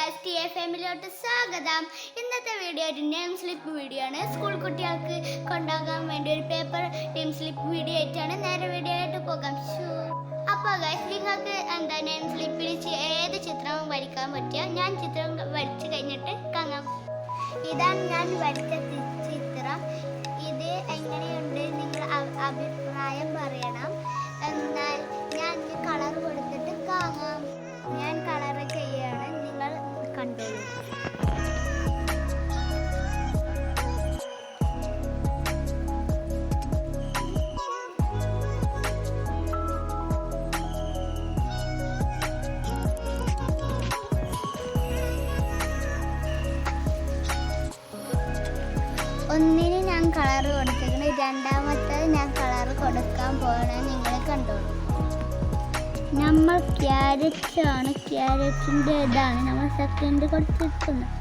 Guys, T A ഫാമിലിയോട്ട് സ്വാഗതം. ഇന്നത്തെ video ഒരു നെയിം സ്ലിപ്പ് വീഡിയോ ആണ്. സ്കൂൾ കുട്ടികൾക്ക് കൊണ്ടാകാൻ വേണ്ടി ഒരു പേപ്പർ നെയിം സ്ലിപ്പ് വീഡിയോ ആയിട്ടാണ്. നേരെ വീഡിയോ ആയിട്ട് പോകാം. അപ്പോൾ ഗൈസ്, നിങ്ങൾക്ക് നെയിം സ്ലിപ്പിൽ ഏത് ചിത്രവും വരയ്ക്കാൻ പറ്റുക. ഞാൻ ചിത്രം വരച്ച് കഴിഞ്ഞിട്ട് കാണാം. ഇതാണ് ഞാൻ വരച്ച ചിത്രം. ഇത് എങ്ങനെയുണ്ട് നിങ്ങൾ അഭിപ്രായം പറയണം. എന്നാൽ ഞാൻ കളർ കൊടുത്തിട്ട് കാണാം. ഞാൻ കളർ ചെയ്യാണ്, നിങ്ങൾ കണ്ടോളൂ. ഒന്നിന് ഞാൻ കളർ കൊടുത്തിരിക്കുന്നത്, രണ്ടാമത്തെ ഞാൻ കളർ കൊടുക്കാൻ പോകണം. നിങ്ങൾ കണ്ടോളൂ. നമ്മൾ ക്യാരറ്റാണ്, ക്യാരറ്റിൻ്റെ ഇതാണ് നമ്മൾ സെക്കൻഡ് കൊടുത്തിരിക്കുന്നത്.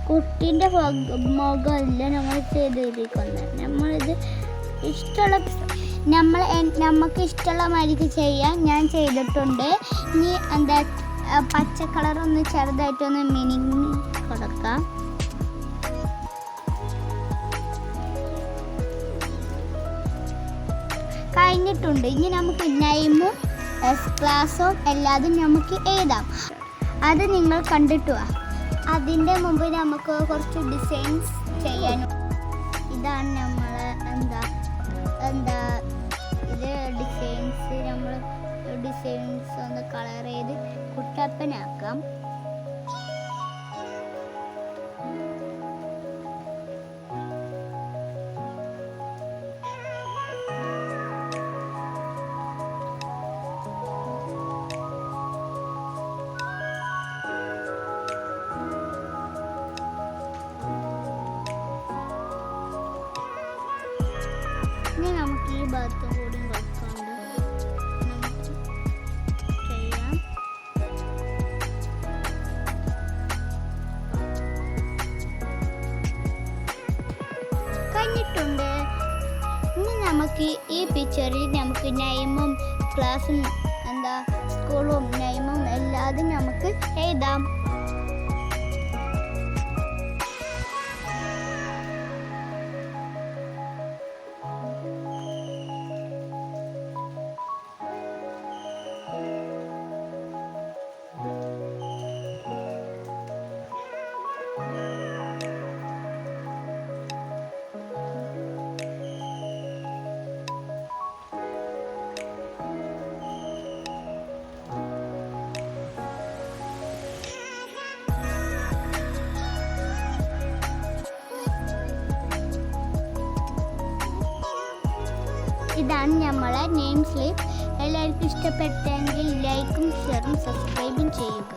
കുട്ടീൻ്റെ മുഖമല്ല നമ്മൾ ചെയ്തിരിക്കുന്നത്. നമ്മളിത് നമുക്ക് ഇഷ്ടമുള്ള മാതിരി ചെയ്യാൻ ഞാൻ ചെയ്തിട്ടുണ്ട്. ഇനി പച്ച കളറൊന്ന് ചെറുതായിട്ടൊന്ന് മിനിങ്ങി കൊടുക്കാം. കഴിഞ്ഞിട്ടുണ്ട്. ഇനി നമുക്ക് നെയിമും ക്ലാസ്സും എല്ലാതും നമുക്ക് എഴുതാം. അത് നിങ്ങൾ കണ്ടിട്ടു. അതിൻ്റെ മുമ്പ് നമുക്ക് കുറച്ച് ഡിസൈൻസ് ചെയ്യാനും. ഇതാണ് നമ്മൾ ഇത് ഡിസൈൻസ്. നമ്മൾ ഡിസൈൻസ് ഒന്ന് കളർ ചെയ്ത് കുട്ടപ്പനാക്കാം. ഇനി നമുക്ക് ഈ ഭാഗത്ത് കൂടി വെക്കാണ്ട് ചെയ്യാം. കഴിഞ്ഞിട്ടുണ്ട്. ഇനി നമുക്ക് ഈ പിക്ചറിൽ നമുക്ക് നെയിമും ക്ലാസ്സും സ്കൂളും നെയിമും എല്ലാതും നമുക്ക് എഴുതാം. ഇതാണ് നമ്മളെ നെയിം സ്ലിപ്പ്. എല്ലാവർക്കും ഇഷ്ടപ്പെട്ടെങ്കിൽ ലൈക്കും ഷെയറും സബ്സ്ക്രൈബും ചെയ്യുക.